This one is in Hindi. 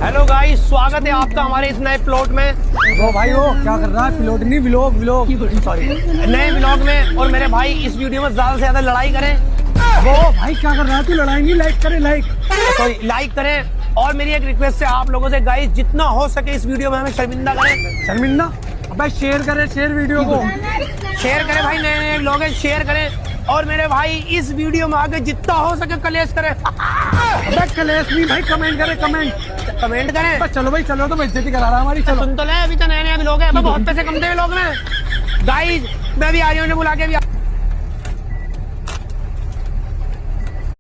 हेलो गाइस, स्वागत है आपका हमारे इस नए प्लॉट में। वो भाई वो क्या कर रहा है? प्लॉट नहीं, व्लॉग सॉरी, नए व्लॉग में। और मेरे भाई इस वीडियो में ज्यादा से ज्यादा लड़ाई करें। वो भाई क्या कर रहा है? तू लड़ाई नहीं, लाइक करे, लाइक करें। और मेरी एक रिक्वेस्ट है आप लोगों से गाइस, जितना हो सके इस वीडियो में हमें शर्मिंदा करें। शर्मिंदा? अबे शेयर करे, शेयर वीडियो को शेयर करें भाई, नए नए लोग हैं, शेयर करें। और मेरे भाई इस वीडियो में आगे जितना हो सके कलेश करें। अबे कलेश नहीं भाई, कमेंट करे, कमेंट करें। बस चलो भाई, चलो तो बेइज्जती करा रहा हमारी। चलो सुन तो ले, अभी तो नए नए लोग हैं, बहुत पैसे कमते हुए लोग हैं। गाइस मैं भी आ रही हूँ, बुला के भी